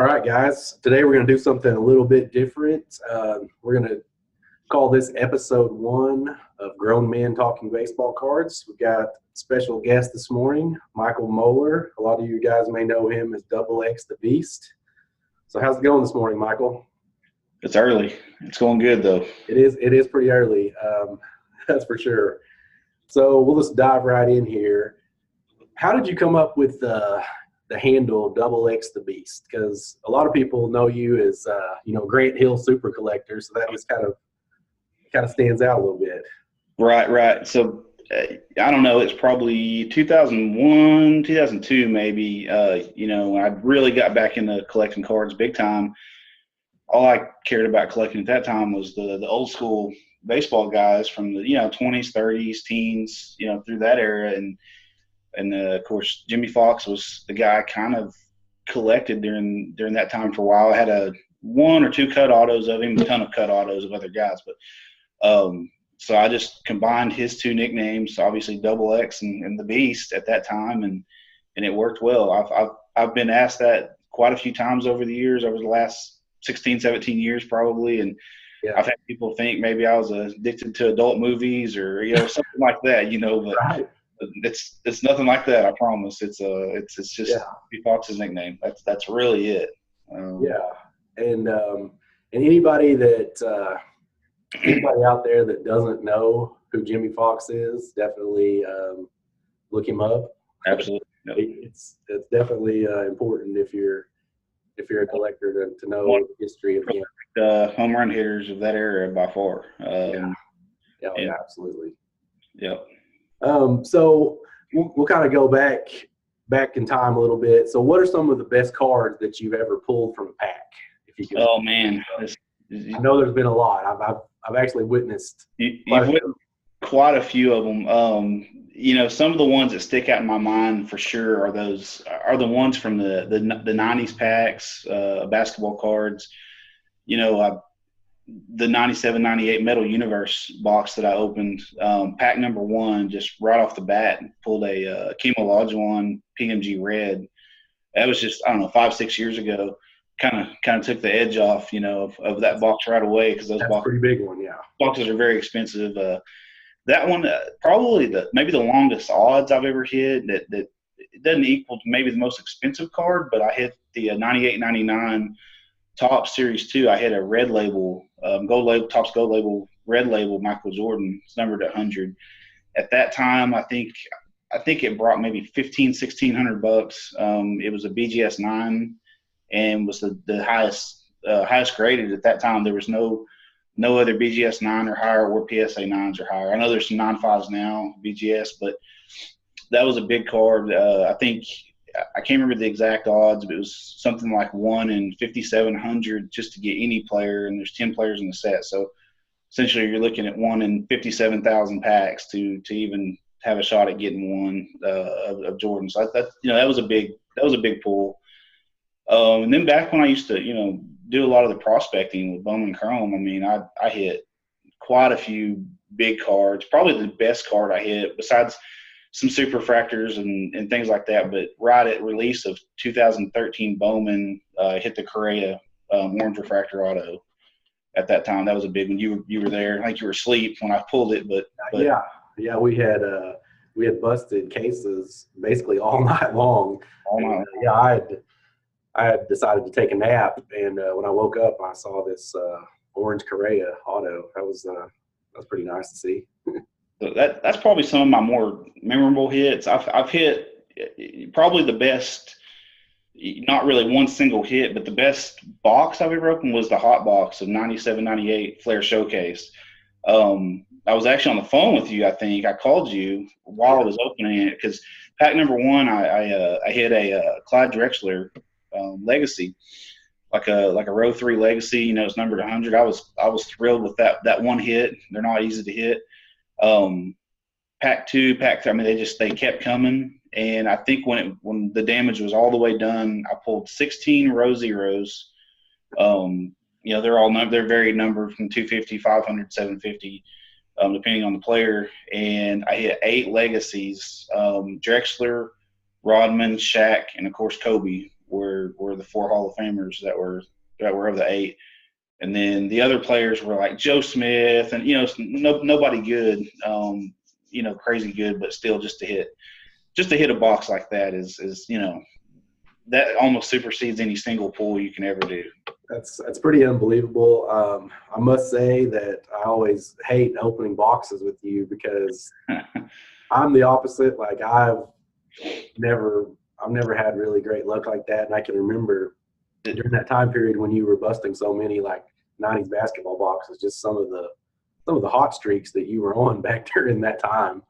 right, guys. Today we're going to do something a little bit different. We're going to call this episode 1 of Grown Men Talking Baseball Cards. We've got a special guest this morning, Michael Moeller. A lot of you guys may know him as DoubleXTheBeast. So how's it going this morning, Michael? It's early. It's going good, though. It is pretty early, that's for sure. So we'll just dive right in here. How did you come up with the handle DoubleXTheBeast? Because a lot of people know you as Grant Hill Super Collector, so that just kind of stands out a little bit. Right. So I don't know. It's probably 2001, 2002, maybe. When I really got back into collecting cards big time. All I cared about collecting at that time was the old school baseball guys from the 20s, 30s, teens, through that era, and of course Jimmy Foxx was the guy I kind of collected during that time for a while. I had one or two cut autos of him, a ton of cut autos of other guys, but so I just combined his two nicknames, obviously Double X and the Beast at that time, and it worked well. I've been asked that quite a few times over the years, over the last 16, 17 years probably, and yeah. I've had people think maybe I was addicted to adult movies or something like that, but right. It's nothing like that. I promise. It's just Jimmy Foxx's nickname. That's really it. And anybody out there that doesn't know who Jimmy Foxx is, definitely look him up. Absolutely. It's definitely important if you're a collector to know the history of him. Home run hitters of that era by far. Absolutely. Yep. So we'll kind of go back in time a little bit. So what are some of the best cards that you've ever pulled from a pack? If you could. Oh man, I know there's been a lot. I've actually witnessed quite a few of them. Some of the ones that stick out in my mind for sure are the ones from the 90s packs, basketball cards. The 97, 98 Metal Universe box that I opened, pack number 1, just right off the bat, pulled a Chemo Olajuwon PMG Red. That was just, 5-6 years ago. Kind of took the edge off, of that box right away, because those boxes, pretty big one, yeah. Boxes are very expensive. That one, probably maybe the longest odds I've ever hit. That it doesn't equal to maybe the most expensive card, but I hit the 98, 99 Top Series 2. I hit a red label, gold label, Topps gold label, red label Michael Jordan. It's numbered 100. At that time, I think it brought maybe $1,500. It was a BGS 9 and was the highest graded at that time. There was no other BGS 9 or higher or PSA 9s or higher. I know there's some 9.5s now, BGS, but that was a big card. I can't remember the exact odds, but it was something like 1 in 5,700 just to get any player, and there's 10 players in the set. So essentially you're looking at 1 in 57,000 packs to even have a shot at getting one of Jordan. So that was a big pull. And then back when I used to, do a lot of the prospecting with Bowman Chrome, I hit quite a few big cards. Probably the best card I hit, besides some super refractors and things like that, but right at release of 2013 Bowman, hit the Correa orange refractor auto at that time. That was a big one. You were there. I think you were asleep when I pulled it, but yeah, we had busted cases basically all night long. I had decided to take a nap, and when I woke up, I saw this orange Correa auto. That was pretty nice to see. So that's probably some of my more memorable hits. I've hit probably the best, not really one single hit, but the best box I've ever opened was the hot box of 97, 98 Flair Showcase. I was actually on the phone with you. I think I called you while I was opening it, because pack number 1, I hit a Clyde Drexler Legacy, like a row 3 Legacy. It's numbered 100. I was thrilled with that one hit. They're not easy to hit. Pack 2, pack 3, they kept coming, and I think when the damage was all the way done, I pulled 16 row zeros. They're very numbered from 250, 500, 750, depending on the player, and I hit 8 legacies: Drexler, Rodman, Shaq, and of course Kobe. were the 4 Hall of Famers that were of the 8. And then the other players were like Joe Smith and, nobody good, crazy good, but still just to hit a box like that is that almost supersedes any single pull you can ever do. That's pretty unbelievable. I must say that I always hate opening boxes with you because I'm the opposite. Like I've never had really great luck like that. And I can remember during that time period when you were busting so many like 90s basketball boxes, just some of the hot streaks that you were on back during that time.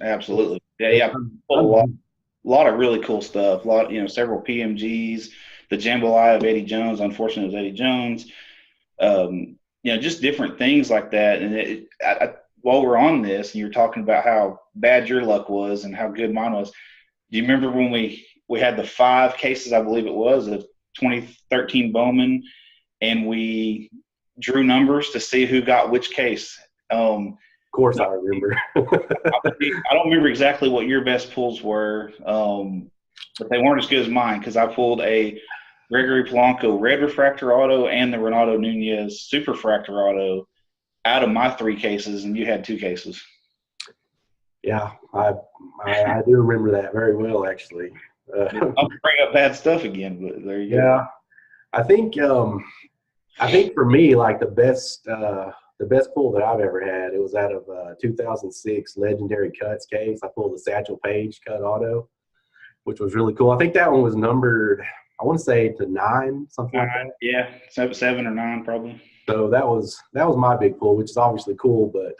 Absolutely. Yeah. A lot of really cool stuff. Several PMGs, the Jambalaya of Eddie Jones. Unfortunately, it was Eddie Jones. Just different things like that. And while we're on this, and you're talking about how bad your luck was and how good mine was, do you remember when we had the 5 cases, I believe it was, of 2013 Bowman, and we drew numbers to see who got which case? Of course, I remember. I don't remember exactly what your best pulls were, but they weren't as good as mine because I pulled a Gregory Polanco red refractor auto and the Renato Nunez super refractor auto out of my 3 cases, and you had 2 cases. Yeah, I do remember that very well, actually. I'll bring up bad stuff again, but there you go. Yeah, I think for me, like the best pull that I've ever had, it was out of 2006 Legendary Cuts case. I pulled the Satchel Paige cut auto, which was really cool. I think that one was numbered, I want to say to 9, something like that. Yeah, 7 or 9 probably. So that was my big pull, which is obviously cool, but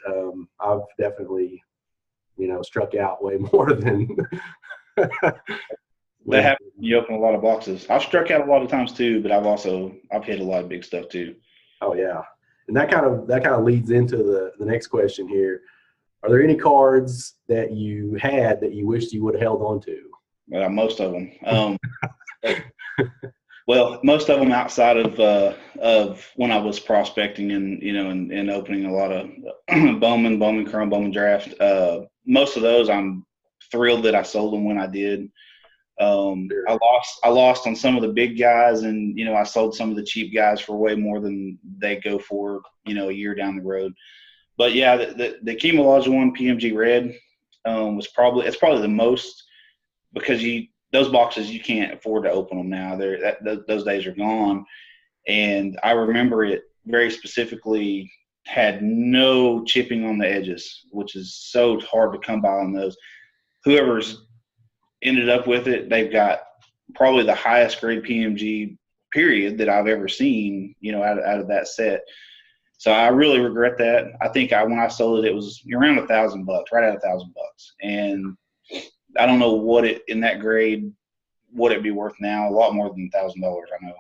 I've definitely, struck out way more than that happens when you open a lot of boxes. I've struck out a lot of times too, but I've hit a lot of big stuff too. Oh yeah. And that kind of leads into the next question here. Are there any cards that you had that you wished you would have held on to? Most of them. Well, most of them outside of when I was prospecting and opening a lot of Bowman Chrome, Bowman Draft. Most of those I'm thrilled that I sold them when I did. Sure. I lost on some of the big guys, and I sold some of the cheap guys for way more than they go for a year down the road. But yeah, the Key Olajuwon PMG Red was probably the most, because those boxes you can't afford to open them now. Those days are gone, and I remember it very specifically. Had no chipping on the edges, which is so hard to come by on those. Whoever's ended up with it, they've got probably the highest grade PMG period that I've ever seen, out of that set. So I really regret that. I think when I sold it, it was around $1,000, right at $1,000. And I don't know what in that grade, what it'd be worth now. A lot more than $1,000, I know.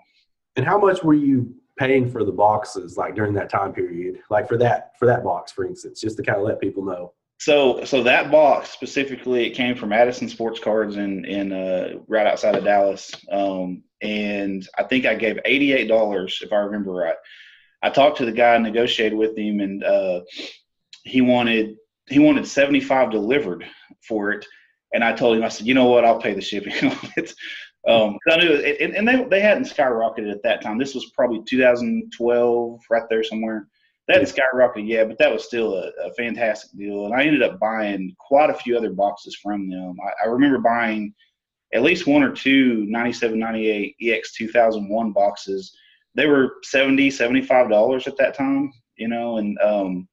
And how much were you paying for the boxes, like during that time period, like for that box, for instance, just to kind of let people know? So that box specifically, it came from Addison Sports Cards in right outside of Dallas, and I think I gave $88 if I remember right. I talked to the guy, negotiated with him, and he wanted $75 delivered for it, and I told him, I said, you know what, I'll pay the shipping on it. I knew it, and they hadn't skyrocketed at that time. This was probably 2012, right there somewhere. They hadn't skyrocketed yet, but that was still a fantastic deal. And I ended up buying quite a few other boxes from them. I remember buying at least 1 or 2 97, 98 EX 2001 boxes. They were $70, $75 at that time, and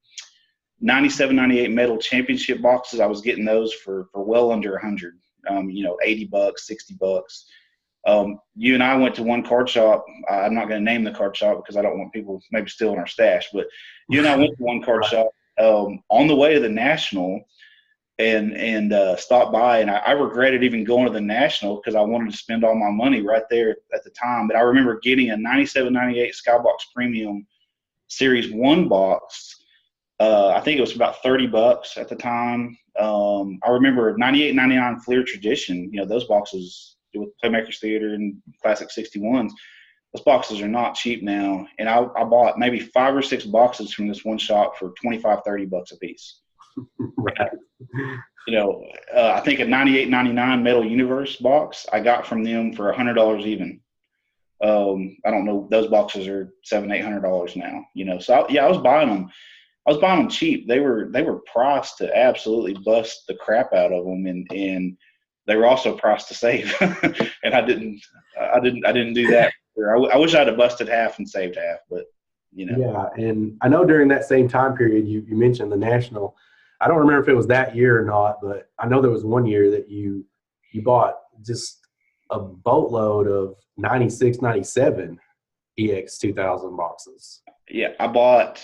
97, 98 metal championship boxes, I was getting those for well under 100, $80, $60. You and I went to one card shop. I'm not going to name the card shop because I don't want people maybe stealing our stash, but you and I went to one card shop on the way to the National and stopped by, and I regretted even going to the National because I wanted to spend all my money right there at the time. But I remember getting a 97, 98 Skybox Premium Series 1 box. I think it was about $30 at the time. I remember 98, 99 Fleer Tradition, those boxes with Playmakers Theater and Classic 61s. Those boxes are not cheap now. And I bought maybe 5 or 6 boxes from this one shop for $25, $30 a piece. Right. I think a 98.99 Metal Universe box I got from them for $100 even. I don't know. Those boxes are $700-800 now. So I was buying them. I was buying them cheap. They were priced to absolutely bust the crap out of them, and they were also priced to save. And I didn't do that. I wish I'd have busted half and saved half, but Yeah, and I know during that same time period you mentioned the National. I don't remember if it was that year or not, but I know there was one year that you bought just a boatload of 96, 97 EX 2000 boxes. Yeah, I bought.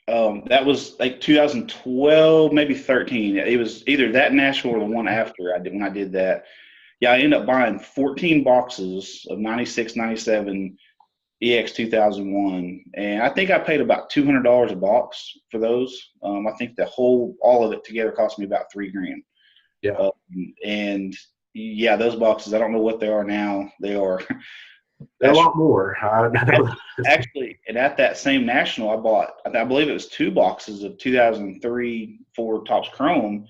That was like 2012, maybe 13. It was either that National or the one after when I did that. Yeah, I ended up buying 14 boxes of 96, 97 EX 2001, and I think I paid about $200 a box for those. I think all of it together cost me about $3,000. Yeah, and yeah, those boxes, I don't know what they are now. They're a lot more. Actually, and at that same National, I believe it was 2 boxes of 2003-4 Topps Chrome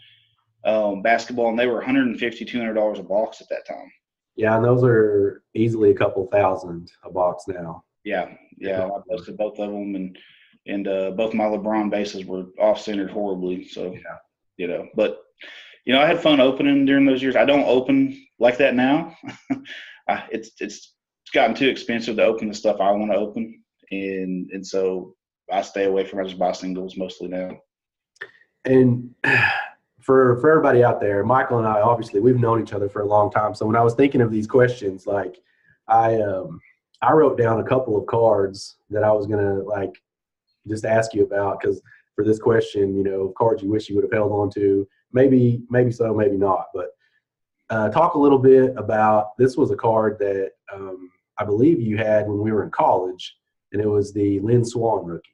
basketball, and they were $150-200 a box at that time. Yeah, and those are easily a couple thousand a box now. Yeah, I busted both of them, and both my LeBron bases were off-centered horribly. So, but I had fun opening during those years. I don't open like that now. It's gotten too expensive to open the stuff I want to open, and so I stay away from it. I just buy singles mostly now. And for everybody out there, Michael and I, obviously, we've known each other for a long time. So when I was thinking of these questions, like I wrote down a couple of cards that I was gonna just ask you about, because for this question, cards you wish you would have held on to. Maybe so, maybe not. But talk a little bit about, this was a card that I believe you had when we were in college, and it was the Lynn Swann rookie.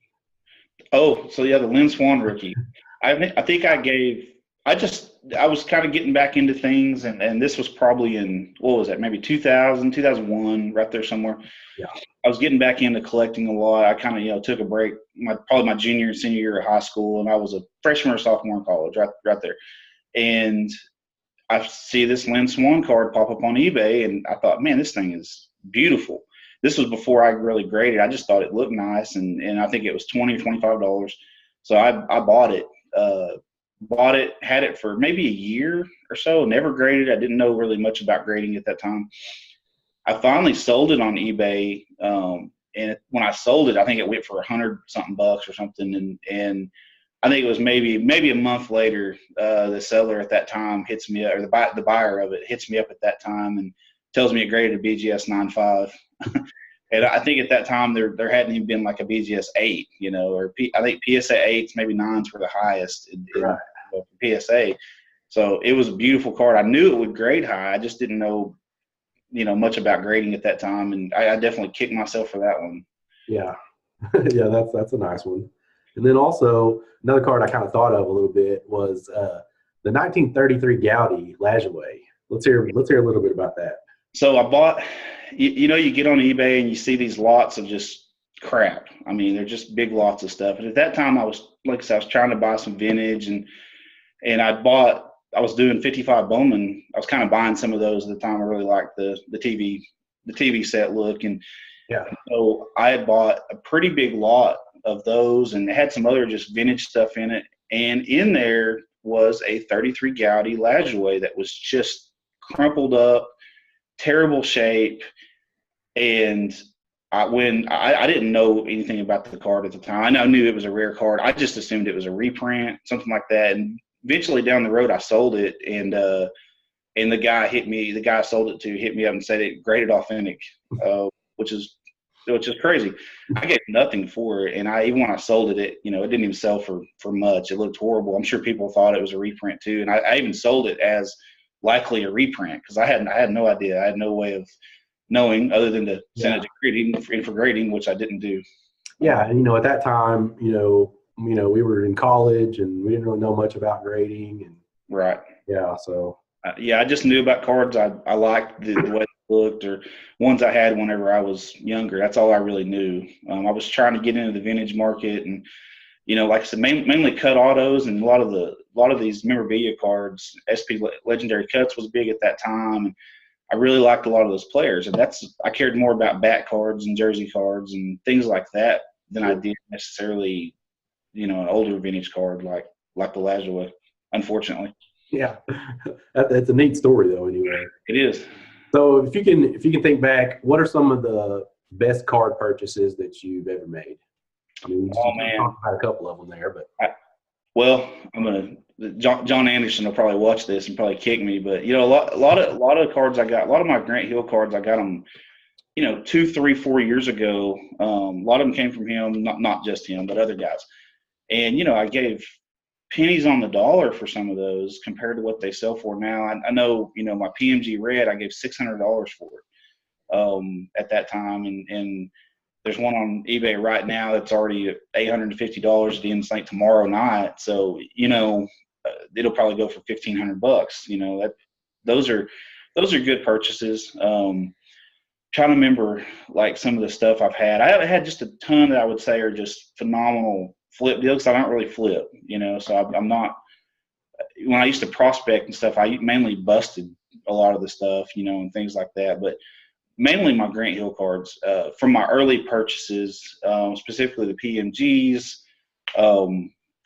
Oh, so yeah, the Lynn Swann rookie. I think I was kind of getting back into things, and this was probably in, what was that, maybe 2000, 2001, right there somewhere. Yeah. I was getting back into collecting a lot. I kind of, took a break, probably my junior and senior year of high school, and I was a freshman or sophomore in college, right there. And I see this Lynn Swann card pop up on eBay, and I thought, man, this thing is beautiful. This was before I really graded. I just thought it looked nice, and I think it was $20 or $25. So I bought it. Had it for maybe a year or so, never graded. I didn't know really much about grading at that time. I finally sold it on eBay, and when I sold it, I think it went for $100-something or something, and I think it was maybe a month later, the seller at that time hits me up, or the buyer of it hits me up at that time and tells me it graded a BGS 9.5. And I think at that time there hadn't even been like a BGS 8, or I think PSA 8s, maybe 9s were the highest in PSA. So it was a beautiful card. I knew it would grade high. I just didn't know, much about grading at that time, and I definitely kicked myself for that one. Yeah, yeah, that's a nice one. And then also another card I kind of thought of a little bit was the 1933 Gaudy Lajoie. Let's hear a little bit about that. So I bought, you get on eBay and you see these lots of just crap. I mean, they're just big lots of stuff. And at that time, I was trying to buy some vintage, and I was doing 55 Bowman. I was kind of buying some of those at the time. I really liked the TV set look, and yeah. So I had bought a pretty big lot of those, and it had some other just vintage stuff in it. And in there was a 33 Gaudy Lajoie that was just crumpled up, terrible shape. And I didn't know anything about the card at the time. I knew it was a rare card. I just assumed it was a reprint, something like that. And eventually down the road, I sold it, and the guy I sold it to hit me up and said it graded authentic, which is crazy. I gave nothing for it, and even when I sold it, it didn't even sell for much. It looked horrible. I'm sure people thought it was a reprint too, and I even sold it as likely a reprint because I had no idea. I had no way of knowing other than to send it to grading for grading, which I didn't do. Yeah, and at that time, we were in college and we didn't really know much about grading, and right. Yeah, so I just knew about cards. I liked the way they looked, or ones I had whenever I was younger. That's all I really knew. I was trying to get into the vintage market, and like I said, mainly cut autos, and a lot of lot of these memorabilia cards. SP Legendary Cuts was big at that time. And I really liked a lot of those players. And I cared more about bat cards and jersey cards and things like that than I did necessarily, an older vintage card like the Lajoie, unfortunately. Yeah, that's a neat story though. Anyway, it is. So if you can think back, what are some of the best card purchases that you've ever made? I mean, we just talked about a couple of them there, but John Anderson will probably watch this and probably kick me, but a lot of cards I got, a lot of my Grant Hill cards, I got them, 2, 3, 4 years ago. A lot of them came from him, not just him, but other guys. And I gave pennies on the dollar for some of those compared to what they sell for now. I know, my PMG Red, I gave $600 for it at that time, and there's one on eBay right now that's already $850 at the end of St. tomorrow night. So it'll probably go for $1,500. Those are good purchases. Trying to remember like some of the stuff I've had. I haven't had just a ton that I would say are just phenomenal flip deals. I don't really flip, so I'm not. When I used to prospect and stuff, I mainly busted a lot of the stuff, and things like that. But mainly my Grant Hill cards from my early purchases, specifically the PMGs,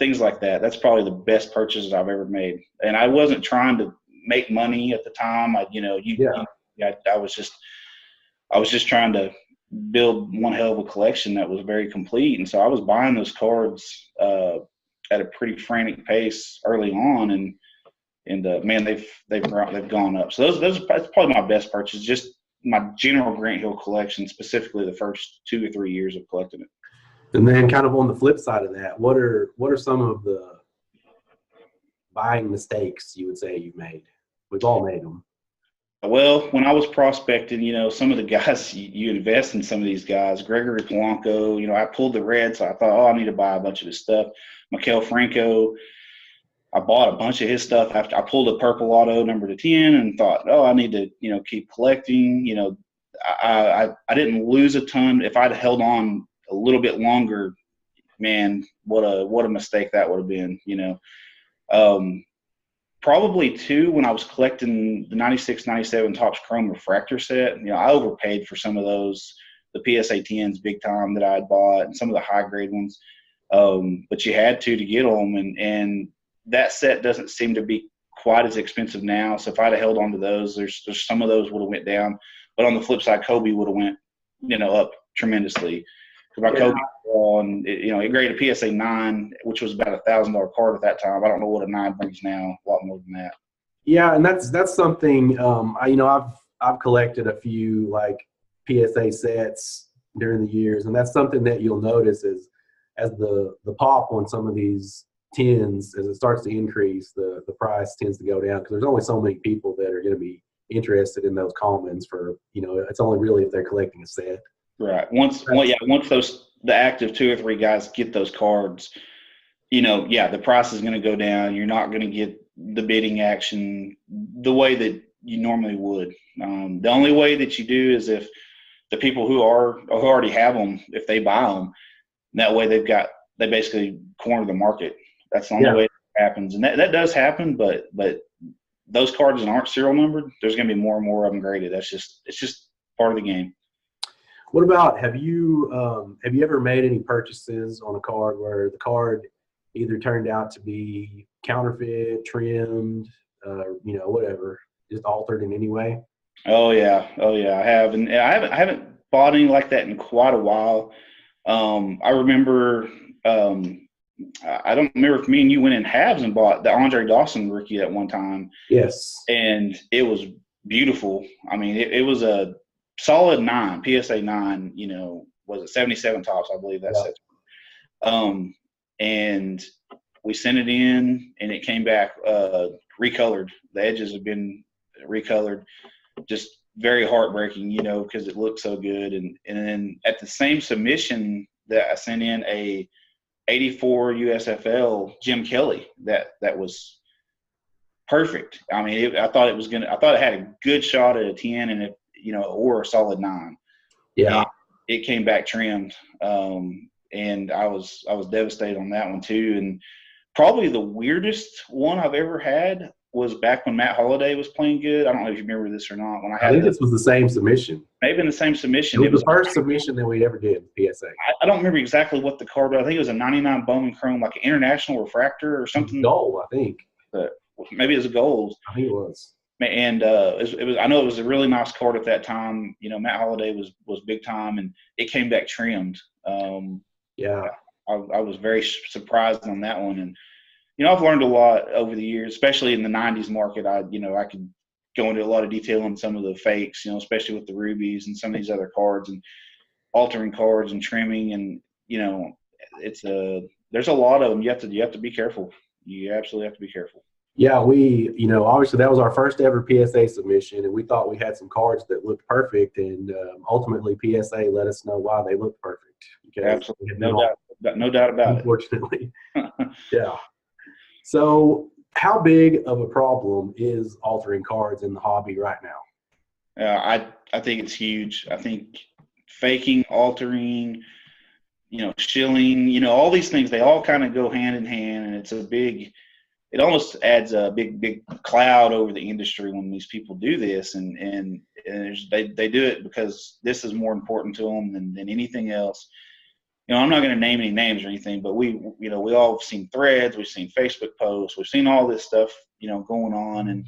things like that. That's probably the best purchases I've ever made. And I wasn't trying to make money at the time. I was just trying to build one hell of a collection that was very complete. And so I was buying those cards at a pretty frantic pace early on, and man, they've gone up. So that's probably my best purchase. Just my general Grant Hill collection, specifically the first 2 or 3 years of collecting it. And then kind of on the flip side of that, what are some of the buying mistakes you would say you've made? We've all made them. Well, when I was prospecting, some of the guys, you invest in some of these guys. Gregory Polanco, I pulled the red, so I thought, I need to buy a bunch of his stuff. Maikel Franco, I bought a bunch of his stuff after I pulled a purple auto number to 10 and thought, I need to, keep collecting. I didn't lose a ton. If I'd held on a little bit longer, man, what a mistake that would have been, Probably too, when I was collecting the 96, 97 Topps Chrome Refractor set, I overpaid for some of those, the PSA 10s big time that I had bought and some of the high grade ones. But you had to get them, and that set doesn't seem to be quite as expensive now. So if I'd have held on to those, there's some of those would have went down. But on the flip side, Kobe would have went, up tremendously. Because my Kobe on, it graded a PSA 9, which was about $1,000 card at that time. I don't know what a 9 brings now. A lot more than that. Yeah, and that's something. I've collected a few like PSA sets during the years, and that's something that you'll notice is as the pop on some of these tins, as it starts to increase, the price tends to go down because there's only so many people that are going to be interested in those commons for it's only really if they're collecting a set. Right. Once the active 2 or 3 guys get those cards, the price is going to go down. You're not going to get the bidding action the way that you normally would. The only way that you do is if the people who already have them, if they buy them, that way they basically corner the market. That's the only way it happens, and that does happen. But those cards that aren't serial numbered, there's going to be more and more of them graded. It's just part of the game. What about have you ever made any purchases on a card where the card either turned out to be counterfeit, trimmed, whatever, just altered in any way? Oh yeah, I have, and I haven't bought any like that in quite a while. I remember, I don't remember if me and you went in halves and bought the Andre Dawson rookie at one time. Yes, and it was beautiful. I mean, it was a solid 9, PSA 9, was it 77 Topps, I believe that's it. And we sent it in, and it came back recolored. The edges have been recolored. Just very heartbreaking, because it looked so good. And then at the same submission that I sent in a 84 USFL Jim Kelly that was perfect. I mean, I thought it had a good shot at a 10 and or a solid 9. Yeah. And it came back trimmed. And I was devastated on that one too. And Probably the weirdest one I've ever had was back when Matt Holliday was playing good. I don't know if you remember this or not. When I think this was the same submission. Maybe in the same submission. It was the first submission that we ever did in PSA. I don't remember exactly what the card was. I think it was a 99 Bowman Chrome, like an international refractor or something. Gold, I think. Maybe it was a gold. I think it was. And it was. I know it was a really nice card at that time. You know, Matt Holliday was big time, and it came back trimmed. Yeah. I was very surprised on that one. And, you know, I've learned a lot over the years, especially in the 90s market. I could go into a lot of detail on some of the fakes, you know, especially with the rubies and some of these other cards and altering cards and trimming. And, you know, there's a lot of them. You have to be careful. You absolutely have to be careful. Yeah, obviously that was our first ever PSA submission, and we thought we had some cards that looked perfect, and ultimately PSA let us know why they looked perfect. Absolutely, no doubt about it. Unfortunately, yeah. So, how big of a problem is altering cards in the hobby right now? I think it's huge. I think faking, altering, you know, shilling, you know, all these things, they all kind of go hand in hand, and it almost adds a big cloud over the industry when these people do this, and they do it because this is more important to them than anything else. You know, I'm not going to name any names or anything, but we all have seen threads, we've seen Facebook posts, we've seen all this stuff, you know, going on, and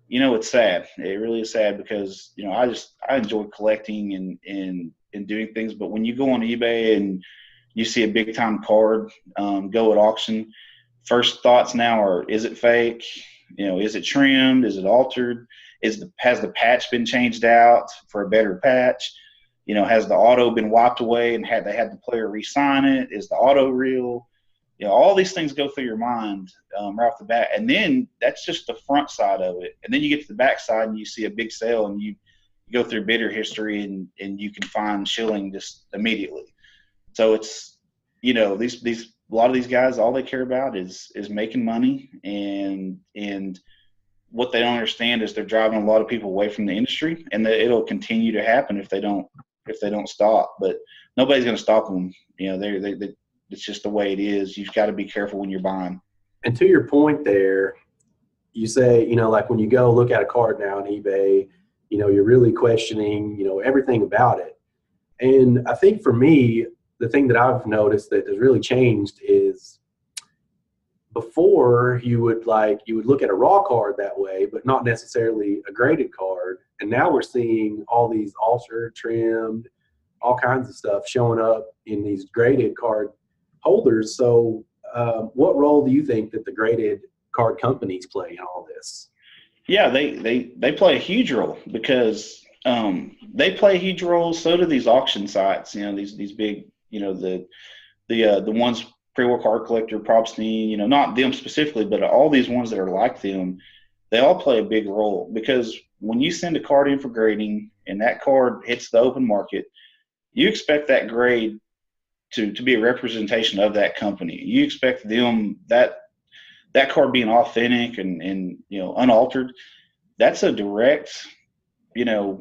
you know, it's sad. It really is sad because, you know, I enjoy collecting and doing things, but when you go on eBay and you see a big time card go at auction, first thoughts now are, is it fake? You know, is it trimmed? Is it altered? Has the patch been changed out for a better patch? You know, has the auto been wiped away and they had the player re-sign it? Is the auto real? You know, all these things go through your mind right off the bat. And then that's just the front side of it. And then you get to the back side and you see a big sale and you go through bidder history and you can find shilling just immediately. So it's, you know, a lot of these guys, all they care about is making money, and what they don't understand is they're driving a lot of people away from the industry, and that it'll continue to happen if they don't stop. But nobody's going to stop them. You know, it's just the way it is. You've got to be careful when you're buying. And to your point there, you say, you know, like when you go look at a card now on eBay, you know, you're really questioning, you know, everything about it. And I think for me, the thing that I've noticed that has really changed is before you would look at a raw card that way, but not necessarily a graded card. And now we're seeing all these altered, trimmed, all kinds of stuff showing up in these graded card holders. So what role do you think that the graded card companies play in all this? Yeah, they play a huge role because they play a huge role. So do these auction sites, you know, these big, you know, the ones, Pre-War Card Collector, Probstein, you know, not them specifically, but all these ones that are like them, they all play a big role because when you send a card in for grading and that card hits the open market, you expect that grade to be a representation of that company. You expect them that card being authentic and you know, unaltered. That's a direct, you know,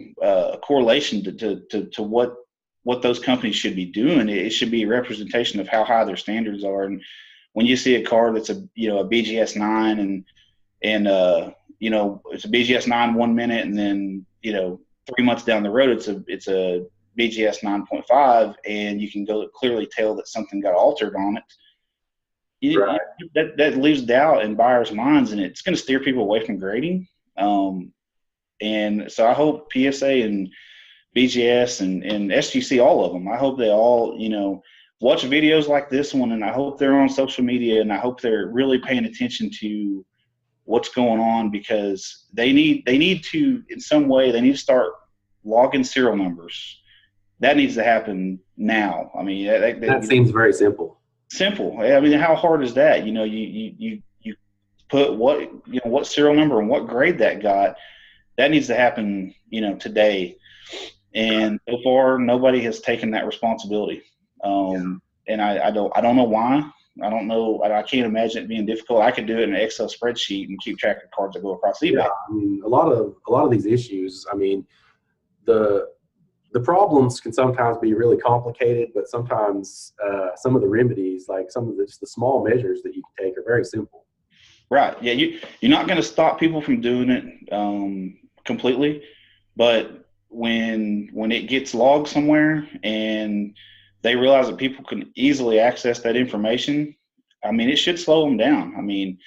correlation to what those companies should be doing. It should be a representation of how high their standards are. And when you see a card that's a BGS 9 and you know, it's a BGS 9 1 minute, and then, you know, 3 months down the road, it's a BGS 9.5, and you can clearly tell that something got altered on it. Right. That leaves doubt in buyers' minds, and it's going to steer people away from grading. And so I hope PSA and BGS and SGC, all of them, I hope they all, you know, watch videos like this one, and I hope they're on social media, and I hope they're really paying attention to what's going on, because they need to, in some way, they need to start logging serial numbers. That needs to happen now. I mean, that seems very simple. Simple. I mean, how hard is that? You know, you put what serial number and what grade that got. That needs to happen, you know, today. And so far, nobody has taken that responsibility. And I don't know why. I don't know. I can't imagine it being difficult. I could do it in an Excel spreadsheet and keep track of cards that go across eBay. Yeah, I mean, a lot of these issues. I mean, the the problems can sometimes be really complicated, but sometimes some of the remedies, like some of just the small measures that you can take, are very simple. Right. Yeah. You're not going to stop people from doing it completely, but when it gets logged somewhere and they realize that people can easily access that information, I mean, it should slow them down. I mean,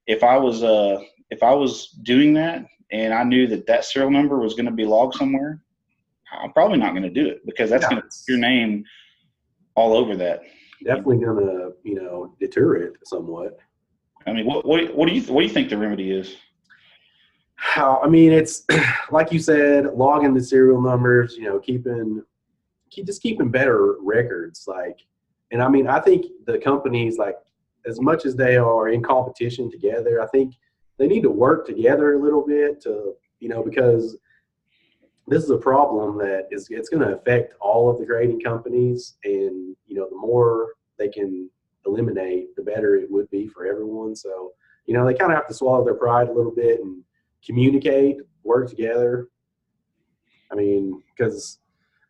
if I was doing that and I knew that serial number was going to be logged somewhere, I'm probably not going to do it, because that's going to put your name all over that. Definitely going to, deter it somewhat. I mean, what do you think the remedy is? I mean, it's like you said, logging the serial numbers, keeping better records. And I mean, I think the companies, like, as much as they are in competition together, I think they need to work together a little bit to, because this is a problem that it's going to affect all of the grading companies, and the more they can eliminate, the better it would be for everyone. So they kind of have to swallow their pride a little bit and communicate, work together. I mean, because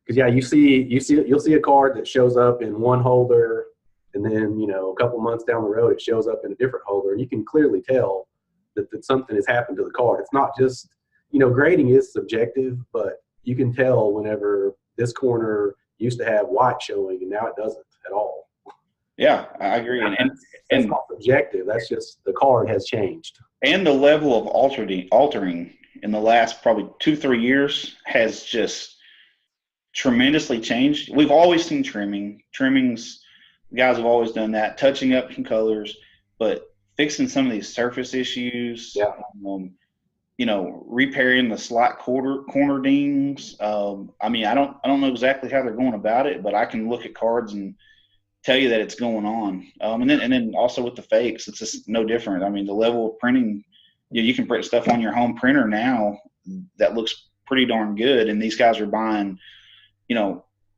yeah, you'll see a card that shows up in one holder, and then a couple months down the road it shows up in a different holder, and you can clearly tell that something has happened to the card. It's not just grading is subjective, but you can tell whenever this corner used to have white showing and now it doesn't at all. Yeah, I agree. And that's not subjective. That's just the card has changed. And the level of altering in the last probably 2-3 years has just tremendously changed. We've always seen trimmings. Guys have always done that, touching up some colors, but fixing some of these surface issues. Yeah. Repairing the slight corner dings. I mean, I don't know exactly how they're going about it, but I can look at cards and tell you that it's going on. And then also with the fakes, it's just no different. I mean, the level of printing, you can print stuff on your home printer now that looks pretty darn good, and these guys are buying,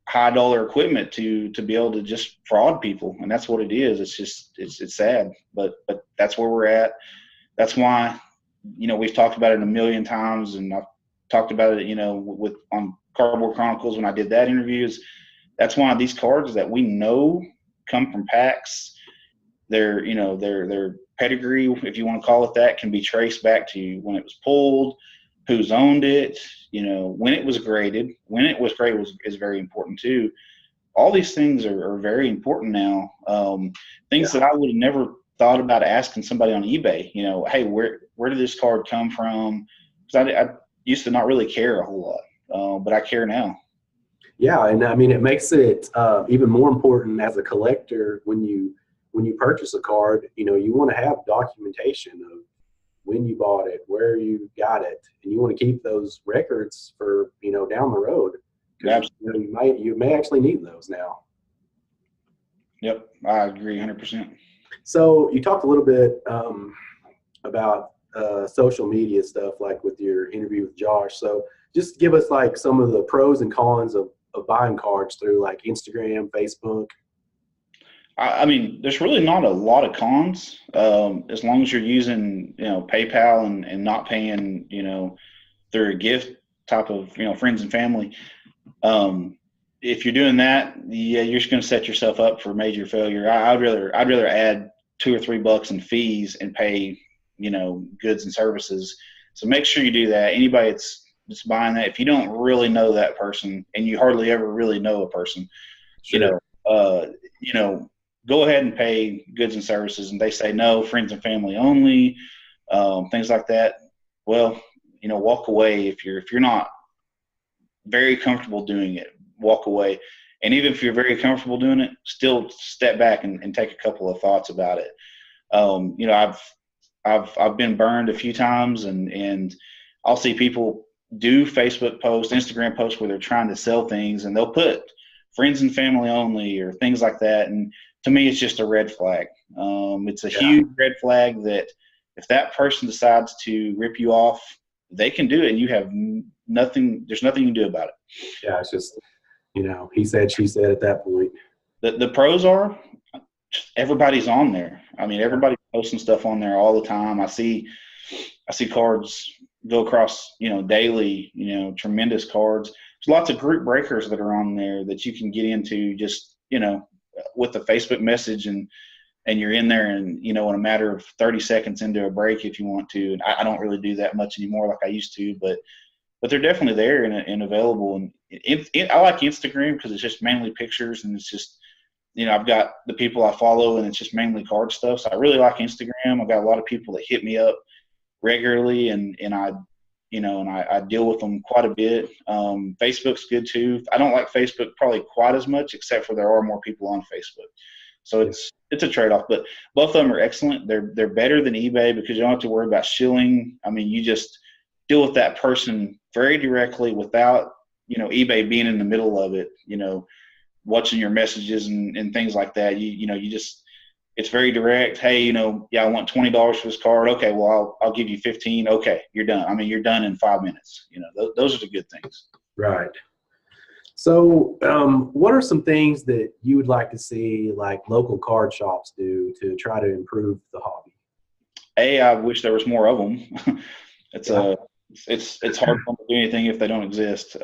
high dollar equipment to be able to just fraud people, and that's what it is. It's just it's sad, but that's where we're at. That's why. We've talked about it a million times, and I've talked about it, on Cardboard Chronicles when I did that interviews. That's why these cards that we know come from packs, their pedigree, if you want to call it that, can be traced back to when it was pulled, who's owned it, when it was graded. When it was graded is very important too. All these things are very important now. Things that I would have never thought about asking somebody on eBay, hey, where did this card come from? Because I used to not really care a whole lot, but I care now. Yeah, and I mean, it makes it even more important as a collector when you purchase a card. You want to have documentation of when you bought it, where you got it, and you want to keep those records for down the road. Absolutely. You may actually need those now. Yep, I agree 100%. So you talked a little bit about social media stuff, like with your interview with Josh. So just give us like some of the pros and cons of buying cards through like Instagram, Facebook. I mean, there's really not a lot of cons as long as you're using PayPal and not paying through a gift type of friends and family. If you're doing that, yeah, you're just going to set yourself up for major failure. I'd rather add $2 or $3 in fees and pay goods and services. So make sure you do that. Anybody that's buying that, if you don't really know that person, and you hardly ever really know a person, sure. Go ahead and pay goods and services, and they say no, friends and family only, things like that. Well, walk away if you're not very comfortable doing it. Walk away, and even if you're very comfortable doing it, still step back and take a couple of thoughts about it. I've been burned a few times, and I'll see people do Facebook posts, Instagram posts where they're trying to sell things, and they'll put friends and family only or things like that. And to me, it's just a red flag. It's a huge red flag that if that person decides to rip you off, they can do it, and you have nothing. There's nothing you can do about it. Yeah, it's just he said, she said at that point. The pros are everybody's on there. I mean, everybody's posting stuff on there all the time. I see cards go across, daily, tremendous cards. lots of group breakers that are on there that you can get into just, with a Facebook message, and you're in there, and, in a matter of 30 seconds into a break if you want to. And I don't really do that much anymore like I used to, but they're definitely there and available. And I like Instagram because it's just mainly pictures, and it's just, I've got the people I follow, and it's just mainly card stuff. So I really like Instagram. I've got a lot of people that hit me up regularly, and I deal with them quite a bit. Facebook's good too. I don't like Facebook probably quite as much, except for there are more people on Facebook. So it's a trade-off, but both of them are excellent. They're better than eBay because you don't have to worry about shilling. I mean, you just deal with that person very directly without, eBay being in the middle of it, watching your messages and things like that. It's very direct. Hey, I want $20 for this card. Okay, well, I'll give you 15. Okay, you're done. I mean, you're done in 5 minutes. Those are the good things. Right. So what are some things that you would like to see like local card shops do to try to improve the hobby? I wish there was more of them. It's hard for them to do anything if they don't exist.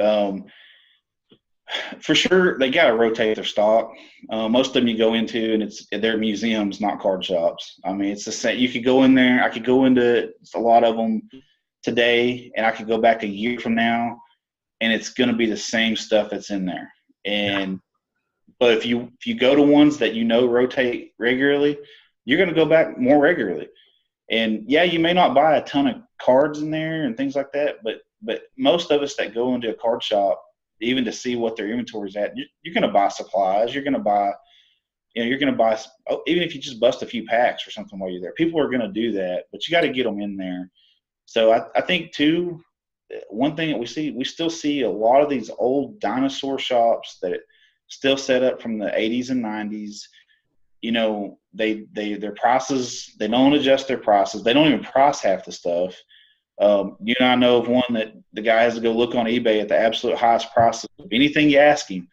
For sure, they got to rotate their stock. Most of them you go into, and they're museums, not card shops. I mean, it's the same. You could go in there. I could go into a lot of them today, and I could go back a year from now, and it's going to be the same stuff that's in there. But if you go to ones that rotate regularly, you're going to go back more regularly. And yeah, you may not buy a ton of cards in there and things like that, but most of us that go into a card shop, even to see what their inventory is at, you're going to buy supplies. You're going to buy, even if you just bust a few packs or something while you're there. People are going to do that, but you got to get them in there. So I think too, one thing that we still see a lot of these old dinosaur shops that still set up from the 80s and 90s. Their prices, they don't adjust their prices. They don't even price half the stuff. I know of one that the guy has to go look on eBay at the absolute highest prices of anything you ask him.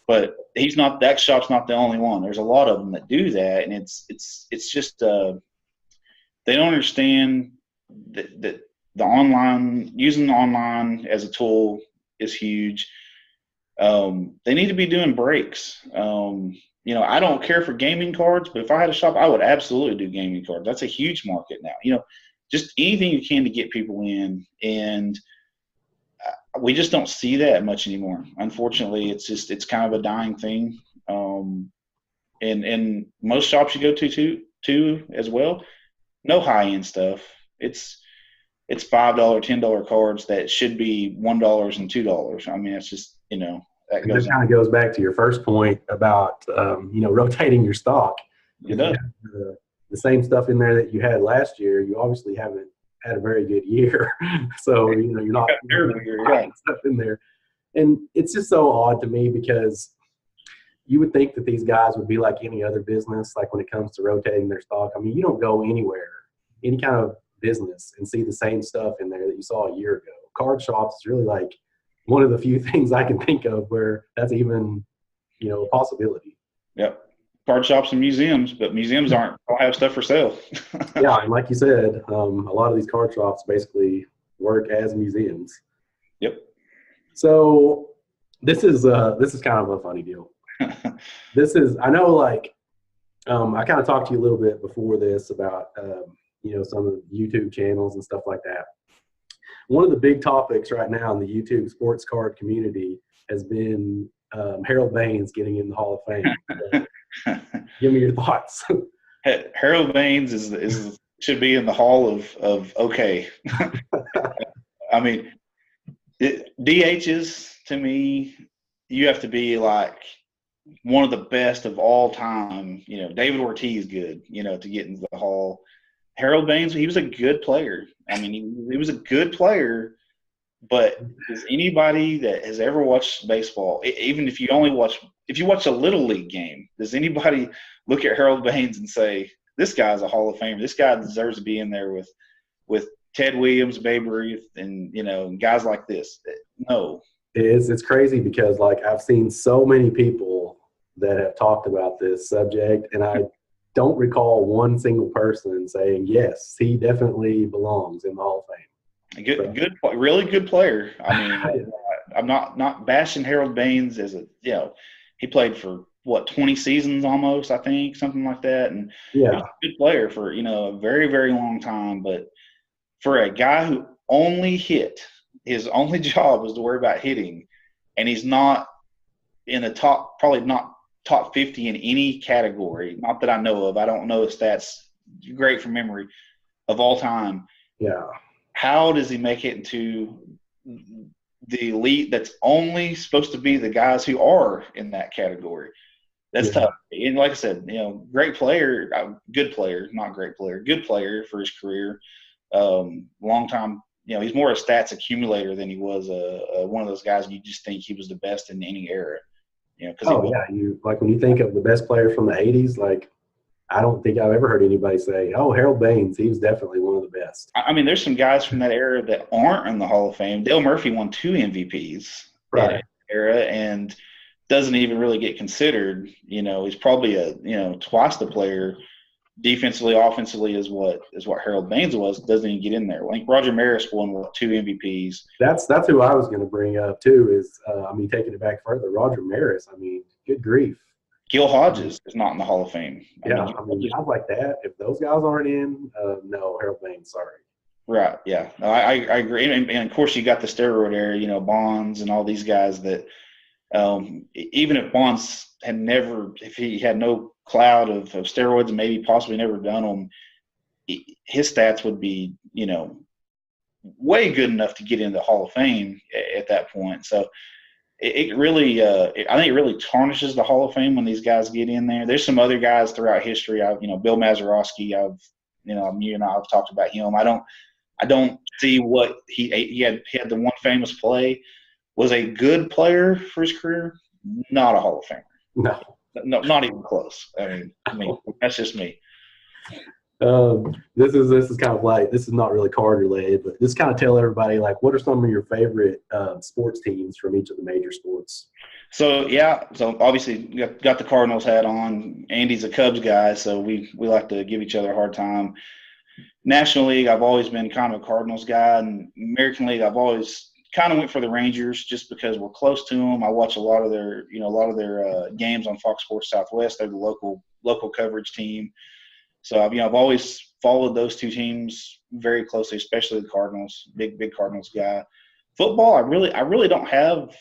But that shop's not the only one. There's a lot of them that do that, and it's just they don't understand that using the online as a tool is huge. They need to be doing breaks. I don't care for gaming cards, but if I had a shop, I would absolutely do gaming cards. That's a huge market now. Just anything you can to get people in, and we just don't see that much anymore. Unfortunately, it's kind of a dying thing. And most shops you go to as well, no high end stuff. It's $5, $10 cards that should be $1 and $2. I mean, it's just that goes. This kind of goes back to your first point about rotating your stock. It does. The same stuff in there that you had last year, you obviously haven't had a very good year. So, you're not putting stuff in there. And it's just so odd to me because you would think that these guys would be like any other business, like when it comes to rotating their stock. I mean, you don't go anywhere, any kind of business, and see the same stuff in there that you saw a year ago. Card shops is really like one of the few things I can think of where that's even, a possibility. Yep. Card shops and museums, but museums don't have stuff for sale. Yeah, and like you said, a lot of these card shops basically work as museums. Yep. So this is kind of a funny deal. I know, I kind of talked to you a little bit before this about some of the YouTube channels and stuff like that. One of the big topics right now in the YouTube sports card community has been Harold Baines getting in the Hall of Fame. Give me your thoughts. Harold Baines should be in the Hall of okay. I mean, DHs, to me, you have to be like one of the best of all time. David Ortiz good, to get into the Hall. Harold Baines, he was a good player. I mean, he was a good player, but does anybody that has ever watched baseball, even if you watch a Little League game, does anybody look at Harold Baines and say, this guy's a Hall of Famer, this guy deserves to be in there with Ted Williams, Babe Ruth, and, guys like this? No. It's crazy because, I've seen so many people that have talked about this subject, and I don't recall one single person saying, yes, he definitely belongs in the Hall of Fame. Really good player. I mean, I'm not bashing Harold Baines as he played for what 20 seasons almost, I think, something like that, and he was a good player for a very, very long time. But for a guy who only hit, his only job was to worry about hitting, and he's not in the top, probably not top 50 in any category, not that I know of. I don't know his stats, great from memory, of all time. Yeah. How does he make it into the elite that's only supposed to be the guys who are in that category? That's tough. And like I said, great player, good player, not great player, good player for his career. Long time, he's more a stats accumulator than he was one of those guys you just think he was the best in any era. You like when you think of the best players from the 80s, like I don't think I've ever heard anybody say, "Oh, Harold Baines, he was definitely one of the best." I mean, there's some guys from that era that aren't in the Hall of Fame. Dale Murphy won 2 MVPs in that era and doesn't even really get considered. He's probably twice the player defensively, offensively is what Harold Baines was. Doesn't even get in there. I think Roger Maris won 2 MVPs. That's who I was going to bring up too. Is taking it back further, Roger Maris. I mean, good grief. Gil Hodges is not in the Hall of Fame. Guys like that. If those guys aren't in, no, Harold Baines. Sorry. Right. Yeah. No, I agree. And of course, you got the steroid era. Bonds and all these guys that. Even if Bonds if he had no cloud of steroids and maybe possibly never done them, his stats would be, way good enough to get into the Hall of Fame at that point. So it really, I think it really tarnishes the Hall of Fame when these guys get in there. There's some other guys throughout history. Bill Mazeroski, you and I have talked about him. I don't see what he had the one famous play. Was a good player for his career, not a Hall of Famer. No, not even close. I mean, that's just me. This is kind of like, this is not really card related, but just kind of tell everybody, like, what are some of your favorite sports teams from each of the major sports? So obviously got the Cardinals hat on. Andy's a Cubs guy, so we like to give each other a hard time. National League, I've always been kind of a Cardinals guy, and American League, I've always kind of went for the Rangers just because we're close to them. I watch a lot of their games on Fox Sports Southwest. They're the local coverage team. So I've always followed those two teams very closely, especially the Cardinals. Big Cardinals guy. Football, I really don't have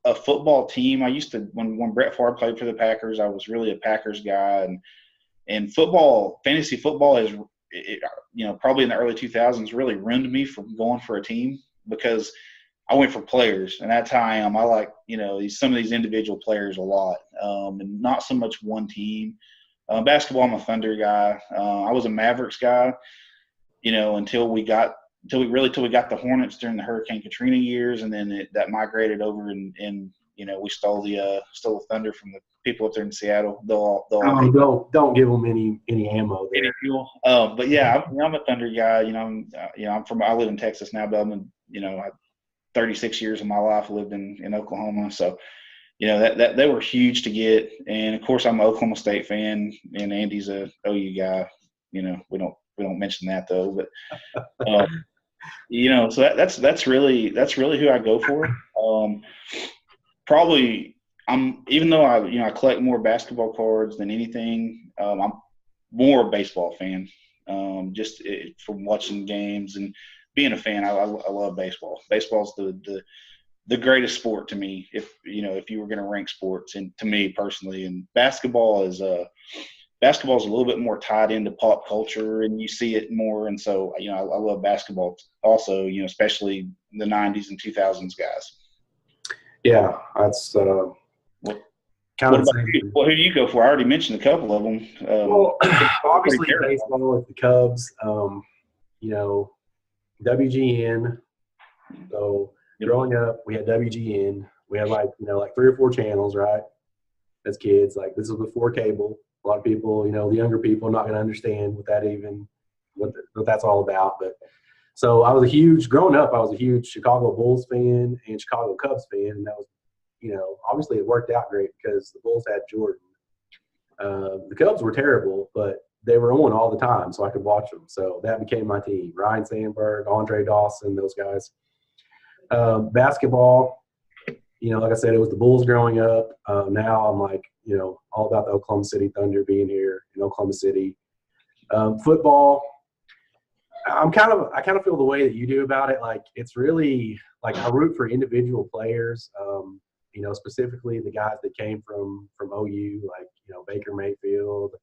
a football team. I used to when Brett Favre played for the Packers, I was really a Packers guy, and football, fantasy football is probably in the early 2000s really ruined me from going for a team because I went for players, and that's how I am. I like, some of these individual players a lot, and not so much one team. Basketball, I'm a Thunder guy. I was a Mavericks guy, until we got the Hornets during the Hurricane Katrina years, and then that migrated over, and we stole the Thunder from the people up there in Seattle. Don't give them any ammo there. Any fuel. But yeah, I'm a Thunder guy. I live in Texas now, but I 36 years of my life lived in Oklahoma. So, that they were huge to get. And of course I'm an Oklahoma State fan, and Andy's a OU guy. We don't mention that though, but, so that's really who I go for. Probably even though I collect more basketball cards than anything, I'm more a baseball fan. Just from watching games and being a fan, I love baseball. Baseball's the greatest sport to me. If you were going to rank sports, and to me personally, and basketball is a little bit more tied into pop culture, and you see it more. And so I love basketball also. Especially the '90s and 2000s guys. Yeah, that's kind of. Who do you go for? I already mentioned a couple of them. Obviously baseball with the Cubs. WGN. So growing up, we had WGN. We had like 3 or 4 channels, right? As kids, like this was before cable. A lot of people, the younger people, are not going to understand what that's all about. But so growing up, I was a huge Chicago Bulls fan and Chicago Cubs fan, and that was, obviously it worked out great because the Bulls had Jordan. The Cubs were terrible, but they were on all the time, so I could watch them. So that became my team. Ryan Sandberg, Andre Dawson, those guys. Basketball, like I said, it was the Bulls growing up. Now I'm like, all about the Oklahoma City Thunder being here in Oklahoma City. Football, I kind of feel the way that you do about it. Like, it's really like I root for individual players. Specifically the guys that came from OU, like Baker Mayfield,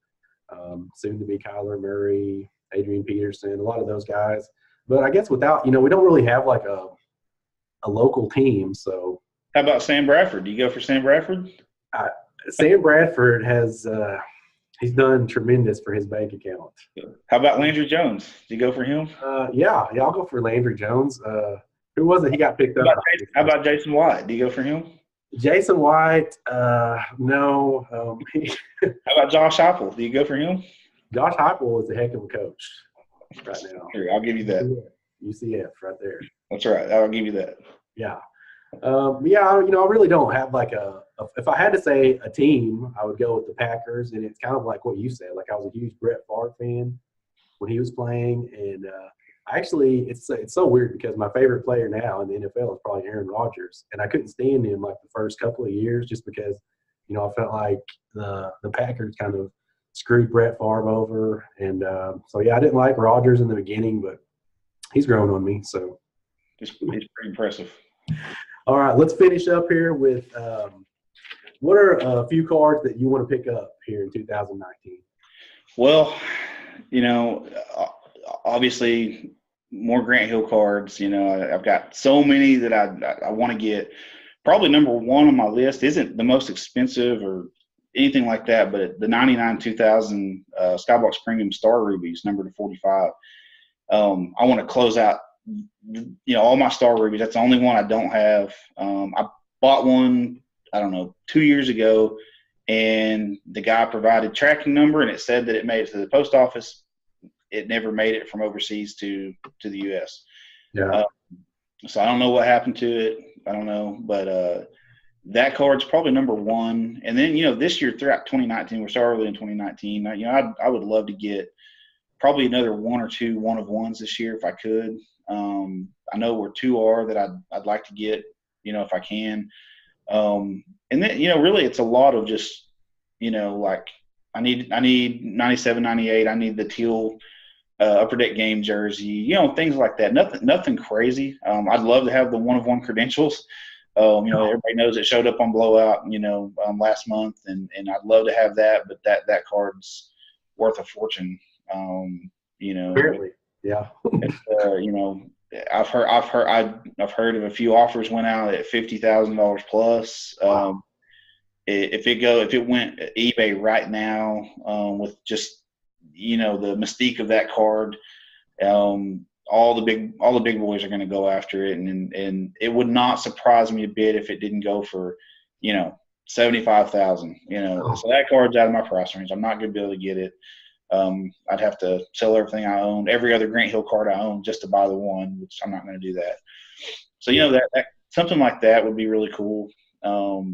soon to be Kyler Murray, Adrian Peterson, a lot of those guys. But I guess without, we don't really have like a local team. So how about Sam Bradford? Do you go for Sam Bradford? Sam Bradford has he's done tremendous for his bank account. How about Landry Jones? Do you go for him? Yeah, I'll go for Landry Jones. Who was it? He got picked up. How about Jason White? Do you go for him? Jason White, no. How about Josh Heupel? Do you go for him? Josh Heupel is a heck of a coach right now. Here, I'll give you that. UCF right there. That's right. I'll give you that. Yeah. I really don't have like if I had to say a team, I would go with the Packers, and it's kind of like what you said. Like, I was a huge Brett Favre fan when he was playing, and actually, it's so weird because my favorite player now in the NFL is probably Aaron Rodgers, and I couldn't stand him like the first couple of years just because, I felt like the Packers kind of screwed Brett Favre over, and so I didn't like Rodgers in the beginning, but he's grown on me. So he's pretty impressive. All right, let's finish up here with what are a few cards that you want to pick up here in 2019? Well, obviously more Grant Hill cards. I've got so many that I want to get. Probably number one on my list isn't the most expensive or anything like that, but the 99 2000 Skybox Premium Star Rubies, number to 45. I want to close out all my Star Rubies. That's the only one I don't have. I bought one, 2 years ago, and the guy provided tracking number, and it said that it made it to the post office. It never made it from overseas to the U.S. Yeah. So I don't know what happened to it. I don't know, but that card's probably number one. And then this year throughout 2019, we're so early in 2019. I would love to get probably another one or two one of ones this year if I could. I know where two are that I'd like to get, if I can. And then, really it's a lot of just, like I need 97, 98. I need the teal Upper Deck game jersey, things like that. Nothing crazy. I'd love to have the one of one credentials. Everybody knows it showed up on Blowout, last month, and I'd love to have that, but that card's worth a fortune. Apparently. Yeah. I've heard of a few offers went out at $50,000 plus. Wow. If it went eBay right now, with just the mystique of that card, all the big boys are going to go after it, and it would not surprise me a bit if it didn't go for $75,000. So that card's out of my price range. I'm not going to be able to get it. I'd have to sell everything I own, every other Grant Hill card I own, just to buy the one, which I'm not going to do that. So that something like that would be really cool. But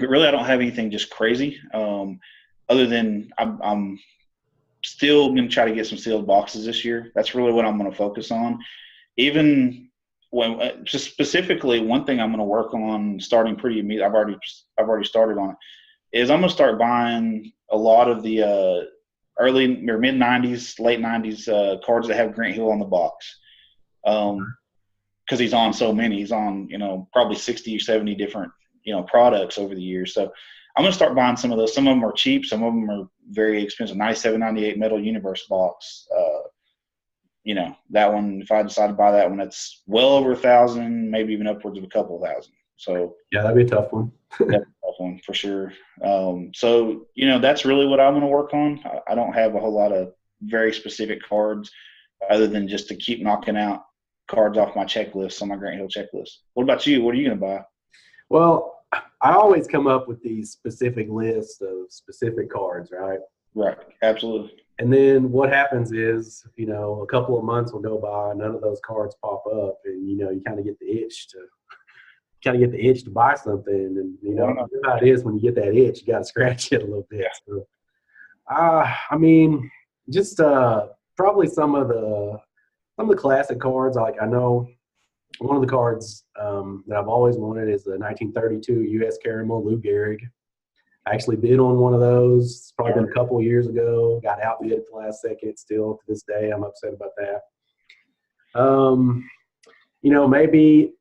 really, I don't have anything just crazy. Other than I'm still going to try to get some sealed boxes this year. That's really what I'm going to focus on. Even when just specifically, one thing I'm going to work on starting pretty immediately. I've already started on it. Is I'm going to start buying a lot of the early or mid 90s, late 90s cards that have Grant Hill on the box. Because he's on so many. He's on probably 60 or 70 different products over the years. So I'm going to start buying some of those. Some of them are cheap. Some of them are very expensive. 97, 98 Metal Universe box. That one, if I decide to buy that one, that's well over 1,000, maybe even upwards of a couple thousand. So yeah, that'd be a tough one. That's a tough one for sure. So that's really what I'm going to work on. I don't have a whole lot of very specific cards other than just to keep knocking out cards off my checklist, on my Grant Hill checklist. What about you? What are you going to buy? Well, I always come up with these specific lists of specific cards, right? Right. Absolutely. And then what happens is, a couple of months will go by, none of those cards pop up, and you kind of get the itch to buy something, and you know how it is when you get that itch, you got to scratch it a little bit. Yeah. So, just probably some of the classic cards. Like I know One of the cards that I've always wanted is the 1932 U.S. Caramel Lou Gehrig. I actually bid on one of those. It's probably been a couple of years ago. Got outbid at the last second. Still to this day, I'm upset about that. Maybe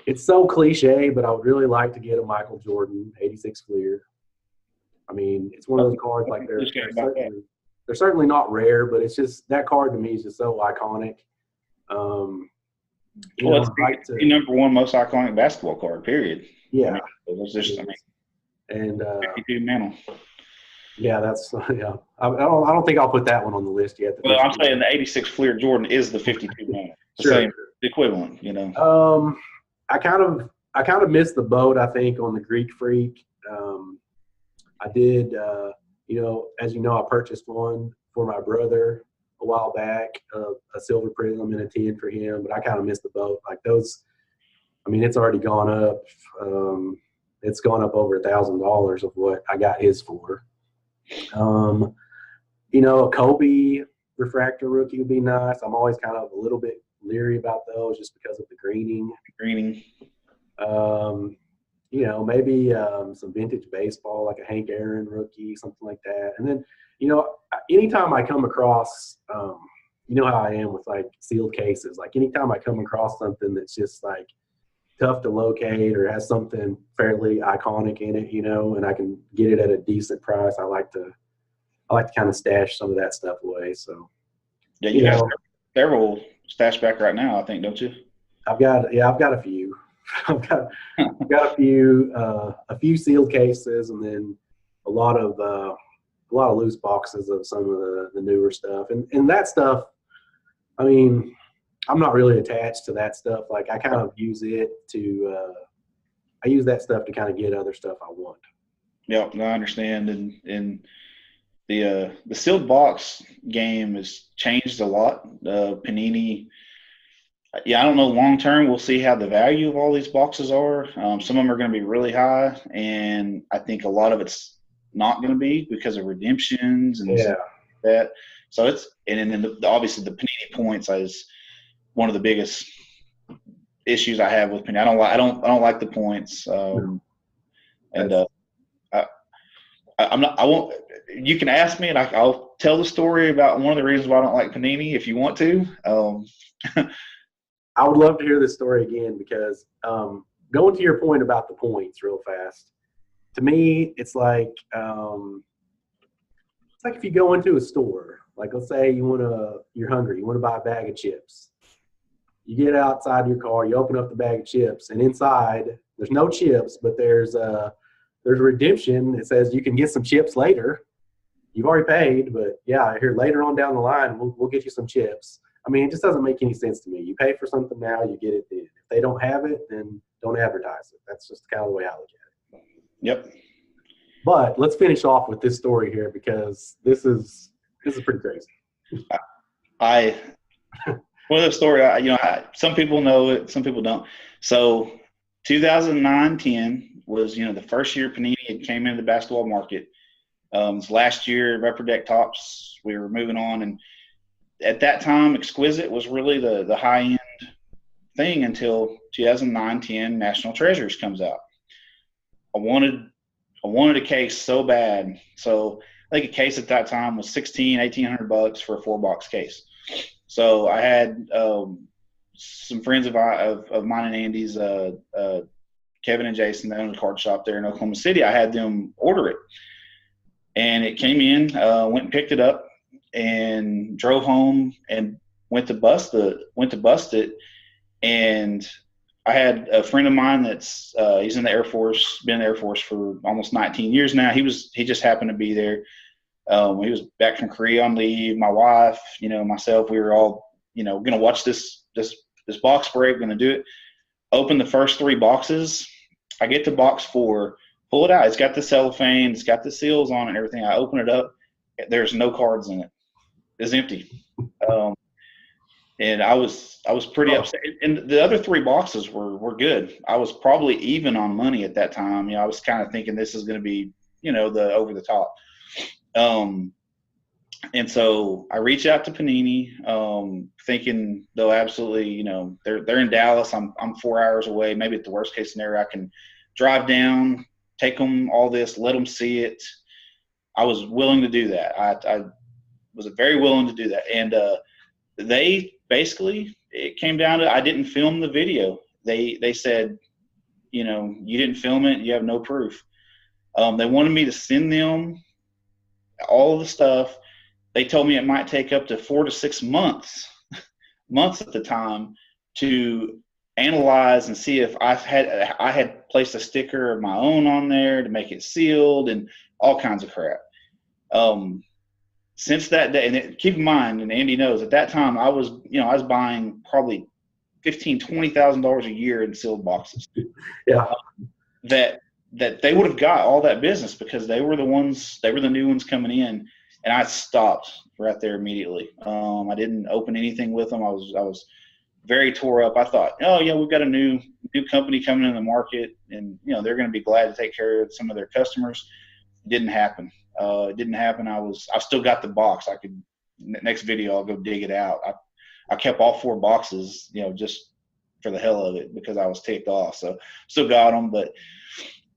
it's so cliche, but I would really like to get a Michael Jordan 86 Fleer. I mean, it's one of those cards like they're certainly not rare, but it's just that card to me is just so iconic. It's the number one most iconic basketball card, period. Yeah. And 52 mantle. Yeah, that's yeah. I don't think I'll put that one on the list yet. Well, I'm saying the 86 Fleer Jordan is the 52 mantle. Same equivalent, I kind of missed the boat, I think, on the Greek Freak. I did, as you know, I purchased one for my brother a while back, a silver prism and a 10 for him, but I kind of missed the boat. Like those, I mean, it's already gone up. It's gone up over $1,000 of what I got his for. A Kobe refractor rookie would be nice. I'm always kind of a little bit leery about those just because of the greening. Maybe some vintage baseball, like a Hank Aaron rookie, something like that. And then, anytime I come across, you know how I am with like sealed cases, like anytime I come across something that's just like tough to locate or has something fairly iconic in it, and I can get it at a decent price, I like to kind of stash some of that stuff away. So yeah, you got several stashed back right now, I think, don't you? I've got a few. I've got a few sealed cases, and then a lot of loose boxes of some of the newer stuff. And that stuff, I mean, I'm not really attached to that stuff. Like I kind of use it to I use that stuff to kind of get other stuff I want. Yeah, I understand. And the sealed box game has changed a lot. Panini. Yeah, I don't know long term. We'll see how the value of all these boxes are. Some of them are going to be really high, and I think a lot of it's not going to be because of redemptions and stuff like that. So obviously the Panini points is one of the biggest issues I have with Panini. I don't like the points. I won't. You can ask me, and I'll tell the story about one of the reasons why I don't like Panini if you want to. I would love to hear this story again because going to your point about the points real fast, to me, it's like if you go into a store, like let's say you're hungry, you want to buy a bag of chips. You get outside your car, you open up the bag of chips, and inside there's no chips, but there's a redemption. It says you can get some chips later. You've already paid, but yeah, here later on down the line, we'll get you some chips. I mean, it just doesn't make any sense to me. You pay for something now, you get it then. If they don't have it, then don't advertise it. That's just kind of the way I look at it. Yep. But let's finish off with this story here because this is pretty crazy. Well, the story, some people know it, some people don't. So 2009-10 was, the first year Panini came into the basketball market. Last year, Upper Deck Tops, we were moving on, and at that time, Exquisite was really the high-end thing until 2009-10 National Treasures comes out. I wanted a case so bad. So I think a case at that time was $1,800 for a 4-box case. So I had some friends of mine and Andy's, Kevin and Jason, they own a card shop there in Oklahoma City. I had them order it. And it came in, went and picked it up, and drove home and went to bust it. And I had a friend of mine that's he's in the Air Force, been in the Air Force for almost 19 years now. He just happened to be there. He was back from Korea on leave. My wife, myself, we were all, going to watch this box break, going to do it. Open the first 3 boxes. I get to box 4, pull it out. It's got the cellophane, it's got the seals on it and everything. I open it up. There's no cards in it. It's empty. And I was pretty upset. And the other 3 boxes were good. I was probably even on money at that time. I was kind of thinking this is going to be, the over the top. And so I reach out to Panini, thinking they'll absolutely, they're in Dallas. I'm 4 hours away. Maybe at the worst case scenario, I can drive down, take them all this, let them see it. I was willing to do that. I was very willing to do that. And they basically, it came down to, I didn't film the video. They said, you didn't film it. You have no proof. They wanted me to send them all of the stuff. They told me it might take up to 4 to 6 months at the time, to analyze and see if I had placed a sticker of my own on there to make it sealed and all kinds of crap. Since that day, and keep in mind, and Andy knows, at that time I was buying probably $15,000-$20,000 a year in sealed boxes. Yeah. That they would have got all that business because they were the new ones coming in. And I stopped right there immediately. I didn't open anything with them. I was very tore up. I thought, oh yeah, we've got a new company coming in the market, and they're going to be glad to take care of some of their customers. It didn't happen. It didn't happen. I still got the box. Next video I'll go dig it out. I kept all 4 boxes, just for the hell of it, because I was ticked off. So still got them, but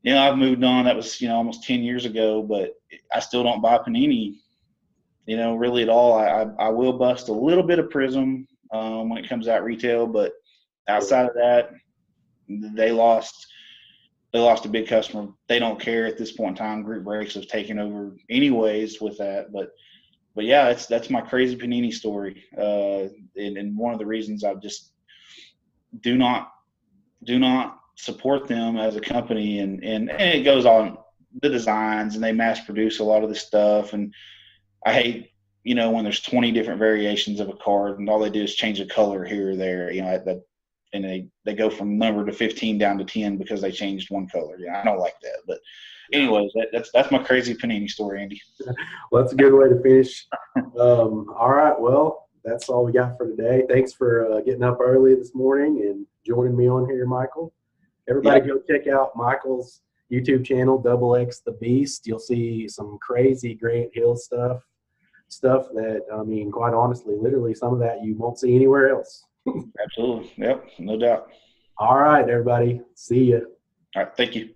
I've moved on. That was almost 10 years ago, but I still don't buy Panini. Really at all. I will bust a little bit of Prism when it comes out retail, but outside of that, they lost a big customer. They don't care at this point in time. Group Breaks have taken over anyways with that, but yeah, that's my crazy Panini story. And one of the reasons I just do not support them as a company, and it goes on the designs, and they mass produce a lot of this stuff, and I hate, when there's 20 different variations of a card and all they do is change the color here or there, and they go from number to 15 down to 10 because they changed one color. I don't like that. But anyways, that's my crazy Panini story, Andy. Well, that's a good way to finish. All right. Well, that's all we got for today. Thanks for getting up early this morning and joining me on here, Michael. Everybody go check out Michael's YouTube channel, DoubleXTheBeast. You'll see some crazy Grant Hill stuff that, quite honestly, literally some of that you won't see anywhere else. Absolutely. Yep. No doubt. All right, everybody. See ya. All right. Thank you.